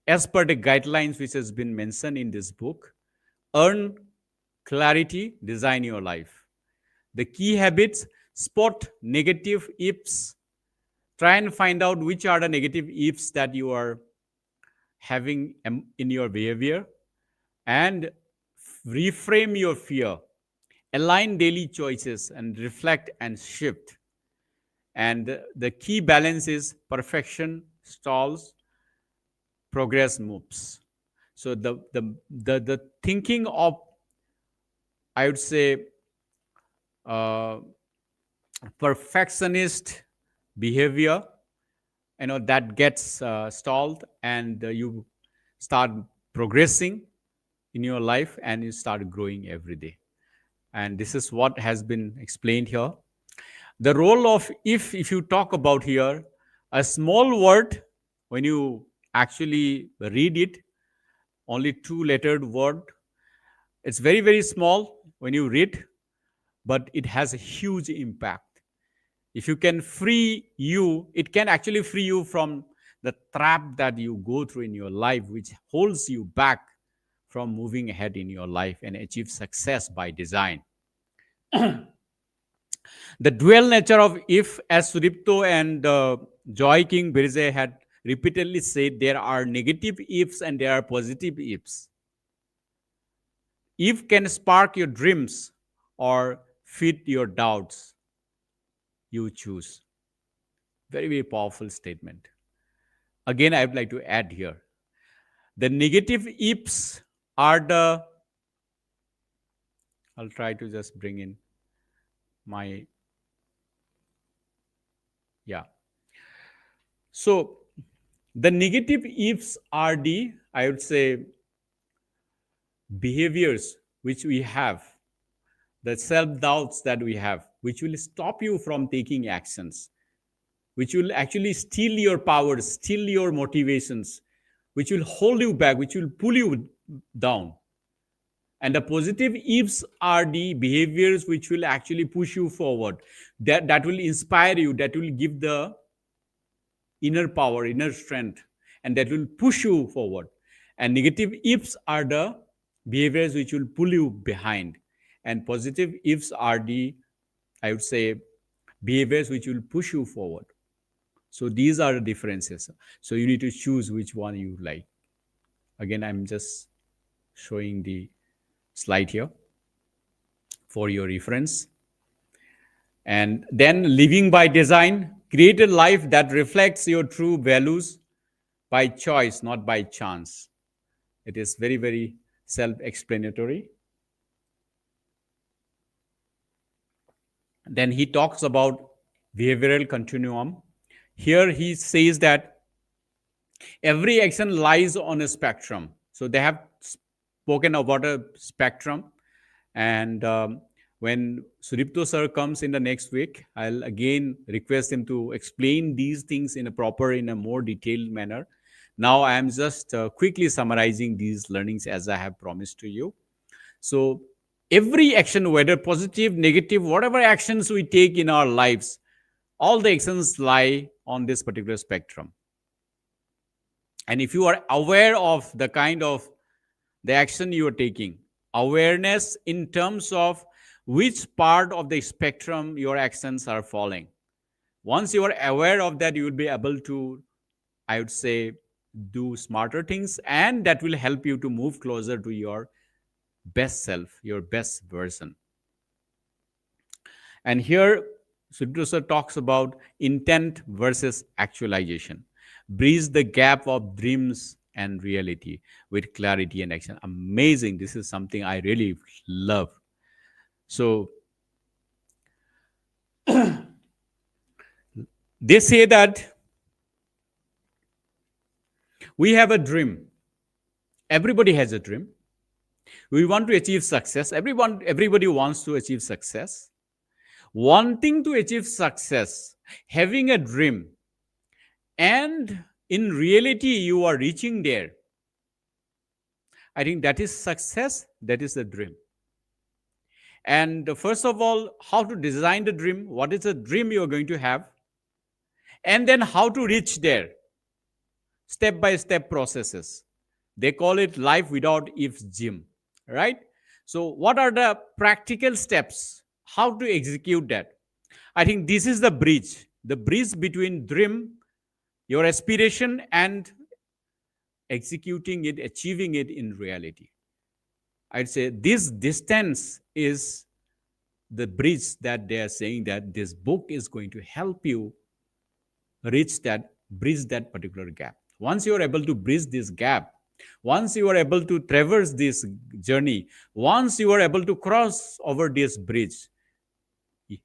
as per the guidelines which has been mentioned in this book. Earn clarity, design your life. The key habits: spot negative ifs. Try and find out which are the negative ifs that you are having in your behavior, and reframe your fear. Align daily choices and reflect and shift. And the key balance is perfection stalls, progress moves. So the thinking of, I would say, uh, perfectionist behavior, that gets stalled, and you start progressing in your life and you start growing every day. And this is what has been explained here. The role of if you talk about here, a small word, when you actually read it, only two lettered word, it's very very small when you read, but it has a huge impact. If you can free you, it can actually free you from the trap that you go through in your life, which holds you back from moving ahead in your life and achieve success by design. The dual nature of if, as Sudipto and Joy King Birze had repeatedly said, there are negative ifs and there are positive ifs. If can spark your dreams or feed your doubts, you choose. Very, very powerful statement. Again, I would like to add here. The negative ifs are the, I'll try to just bring in my, yeah. So the negative ifs are the, I would say, behaviors which we have, the self doubts that we have, which will stop you from taking actions, which will actually steal your power, steal your motivations, which will hold you back, which will pull you down. And the positive ifs are the behaviors which will actually push you forward, that will inspire you, that will give the inner power, inner strength, and that will push you forward. And negative ifs are the behaviors which will pull you behind. And positive ifs are the, I would say, behaviors which will push you forward. So these are the differences. So you need to choose which one you like. Again, I'm just showing the slide here for your reference. And then living by design, create a life that reflects your true values by choice, not by chance. It is very, very self-explanatory. Then he talks about behavioral continuum. Here he says that every action lies on a spectrum. So they have spoken about a spectrum. And when Sudipto sir comes in the next week, I'll again request him to explain these things in a more detailed manner. Now I am just quickly summarizing these learnings as I have promised to you. So every action, whether positive, negative, whatever actions we take in our lives, all the actions lie on this particular spectrum. And if you are aware of the kind of the action you are taking, awareness in terms of which part of the spectrum your actions are falling, once you are aware of that, you will be able to, I would say, do smarter things, and that will help you to move closer to your best self, your best version. And here Sudhir talks about intent versus actualization. Bridge the gap of dreams and reality with clarity and action. Amazing. This is something I really love. So They say that we have a dream. Everybody has a dream. We want to achieve success. Everybody wants to achieve success. Wanting to achieve success, having a dream, and in reality, you are reaching there. I think that is success. That is the dream. And first of all, how to design the dream, what is the dream you are going to have, and then how to reach there, step by step processes. They call it life without ifs gym, right? So, what are the practical steps? How to execute that? I think this is the bridge between dream, your aspiration, and executing it, achieving it in reality. I'd say this distance is the bridge that they are saying that this book is going to help you bridge that particular gap. Once you are able to bridge this gap, once you are able to traverse this journey, once you are able to cross over this bridge,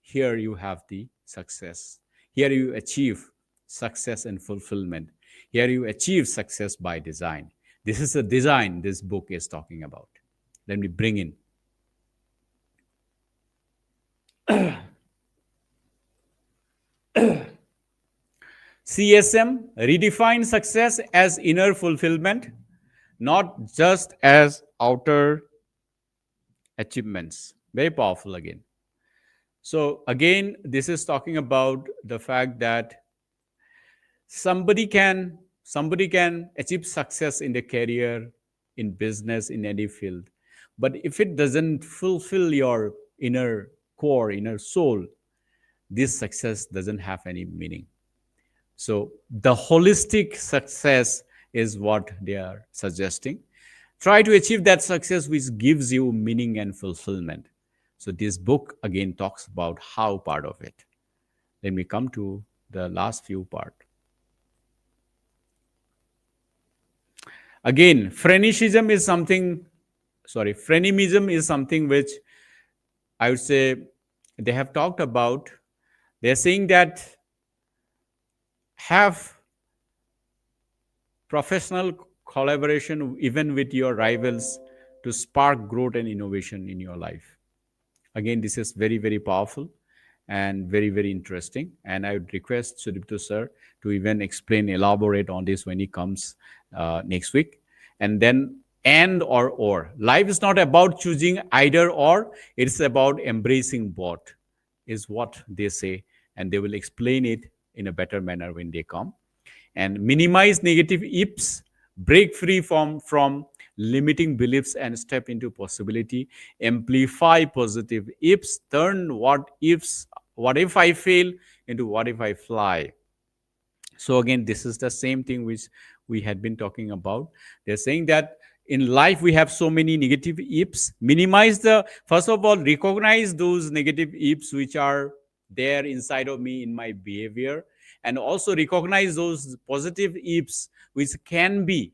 here you have the success. Here you achieve success and fulfillment. Here you achieve success by design. This is the design this book is talking about. Let me bring in. CSM redefine success as inner fulfillment, not just as outer achievements. Very powerful again. So, again, this is talking about the fact that somebody can achieve success in the career, in business, in any field. But if it doesn't fulfill your inner core, inner soul, this success doesn't have any meaning. So the holistic success is what they are suggesting. Try to achieve that success which gives you meaning and fulfillment. So this book again talks about how part of it. Let me come to the last few part. Again, frenemism is something which I would say they have talked about. They're saying that have professional collaboration even with your rivals to spark growth and innovation in your life. Again, this is very, very powerful and very, very interesting. And I would request Sudipto sir to even explain, elaborate on this when he comes next week. And then or. Life is not about choosing either or, it's about embracing both, is what they say. And they will explain it in a better manner when they come. And minimize negative ifs, break free from limiting beliefs and step into possibility, amplify positive ifs, turn what if I fail into what if I fly. So again, this is the same thing which we had been talking about. They're saying that in life we have so many negative ifs. First of all, recognize those negative ifs which are there inside of me in my behavior, and also recognize those positive ifs which can be,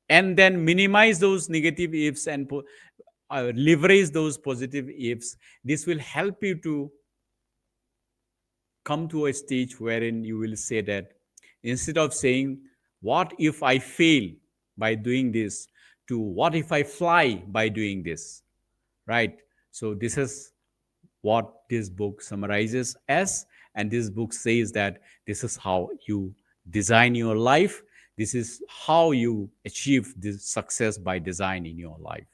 and then minimize those negative ifs and leverage those positive ifs. This will help you to come to a stage wherein you will say that instead of saying, what if I fail by doing this, to what if I fly by doing this, right? So this is what this book summarizes as, and this book says that this is how you design your life. This is how you achieve this success by design in your life.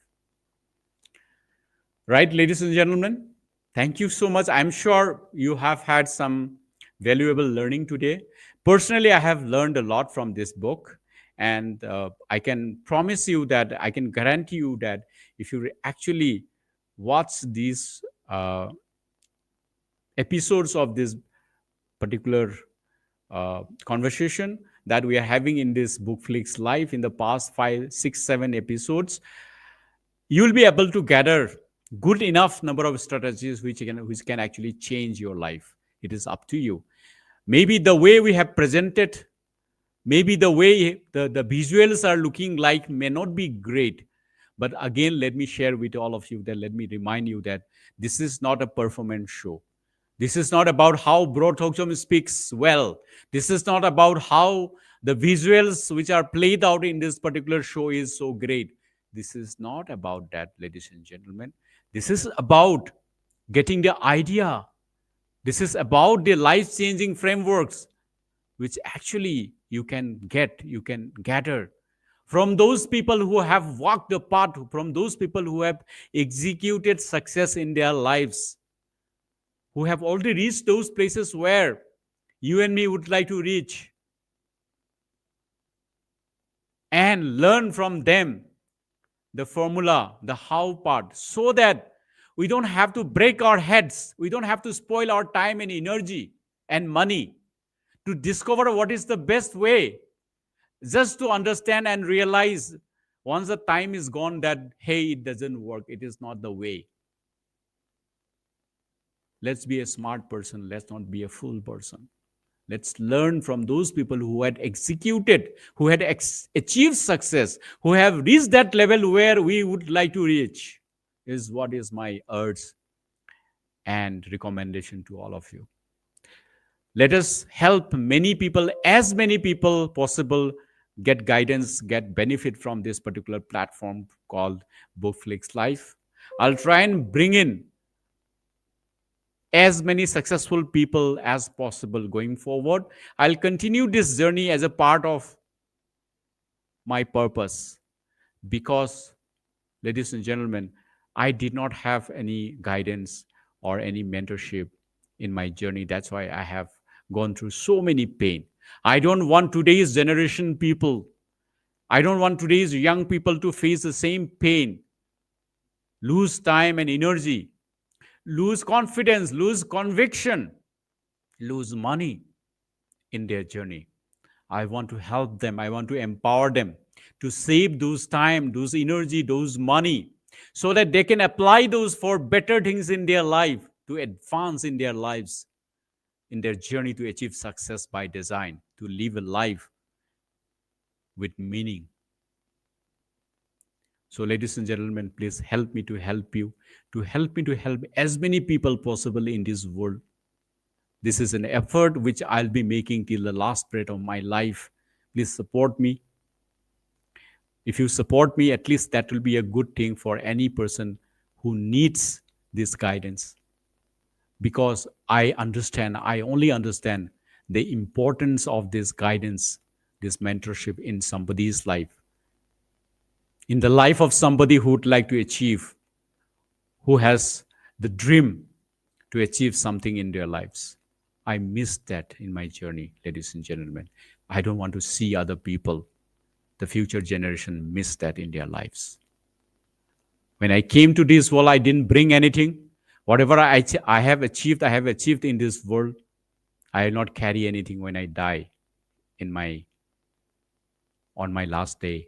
Right, ladies and gentlemen? Thank you so much. I'm sure you have had some valuable learning today. Personally, I have learned a lot from this book. And I can promise you that, I can guarantee you that if you actually watch these episodes of this particular conversation that we are having in this Bookflix Live in the past 5, 6, 7 episodes, you will be able to gather good enough number of strategies which can actually change your life. It is up to you. Maybe the way we have presented, maybe the way the visuals are looking like may not be great. But again, let me share with all of you that, let me remind you that this is not a performance show. This is not about how Bro Thockchom speaks well. This is not about how the visuals which are played out in this particular show is so great. This is not about that, ladies and gentlemen. This is about getting the idea. This is about the life changing frameworks which actually you can get, you can gather from those people who have walked the path, from those people who have executed success in their lives, who have already reached those places where you and me would like to reach, and learn from them the formula, the how part, so that we don't have to break our heads, we don't have to spoil our time and energy and money to discover what is the best way, just to understand and realize once the time is gone that, hey, it doesn't work, it is not the way. Let's be a smart person, let's not be a fool person. Let's learn from those people who had executed, who had achieved success, who have reached that level where we would like to reach, is what is my urge and recommendation to all of you. Let us help many people, as many people possible, get guidance, get benefit from this particular platform called Bookflix Life. I'll try and bring in as many successful people as possible going forward. I'll continue this journey as a part of my purpose because, ladies and gentlemen, I did not have any guidance or any mentorship in my journey. That's why I have gone through so many pain. I don't want today's generation people, I don't want today's young people to face the same pain, lose time and energy, lose confidence, lose conviction, lose money in their journey. I want to help them. I want to empower them to save those time, those energy, those money, so that they can apply those for better things in their life, to advance in their lives, in their journey to achieve success by design, to live a life with meaning. So, ladies and gentlemen, please help me to help you, to help me to help as many people possible in this world. This is an effort which I'll be making till the last breath of my life. Please support me. If you support me, at least that will be a good thing for any person who needs this guidance. Because I understand, I only understand the importance of this guidance, this mentorship in somebody's life, in the life of somebody who would like to achieve, who has the dream to achieve something in their lives. I missed that in my journey, ladies and gentlemen. I don't want to see other people, the future generation, miss that in their lives. When I came to this world, I didn't bring anything. Whatever I have achieved in this world. I will not carry anything when I die on my last day.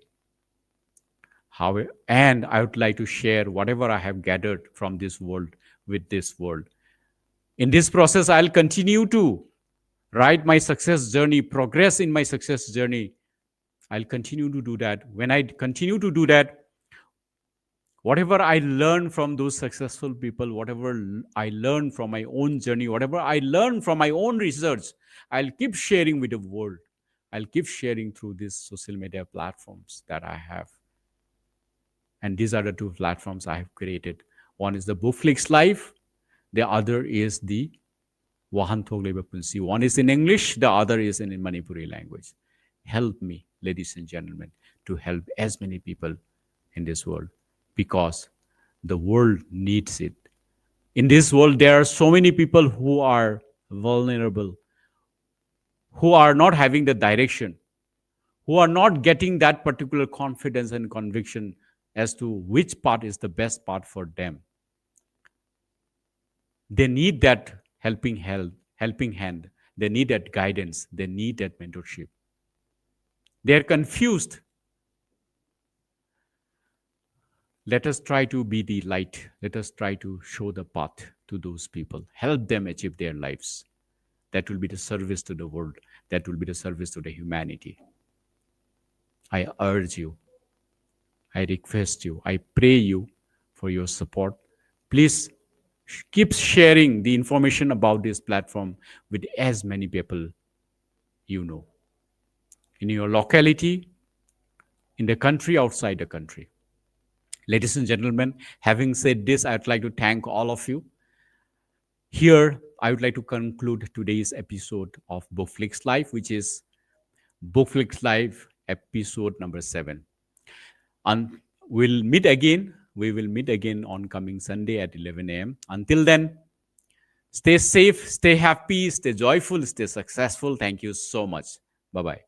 And I would like to share whatever I have gathered from this world with this world. In this process, I'll continue to write my success journey, progress in my success journey. I'll continue to do that. When I continue to do that, whatever I learn from those successful people, whatever I learn from my own journey, whatever I learn from my own research, I'll keep sharing with the world. I'll keep sharing through these social media platforms that I have. And these are the two platforms I have created. One is the Bookflix Live. The other is the Wahan Thogle Punsi. One is in English, the other is in Manipuri language. Help me, ladies and gentlemen, to help as many people in this world, because the world needs it. In this world, there are so many people who are vulnerable, who are not having the direction, who are not getting that particular confidence and conviction as to which path is the best path for them. They need that helping hand. They need that guidance. They need that mentorship. They are confused. Let us try to be the light. Let us try to show the path to those people. Help them achieve their lives. That will be the service to the world. That will be the service to the humanity. I urge you. I request you. I pray you for your support. Please Keep sharing the information about this platform with as many people you know in your locality, in the country, outside the country. Ladies and gentlemen, having said this, I'd like to thank all of you. Here, I would like to conclude today's episode of Bookflix Live, which is Bookflix Live episode number 7. And we'll meet again. We will meet again on coming Sunday at 11 a.m. Until then, stay safe, stay happy, stay joyful, stay successful. Thank you so much. Bye bye.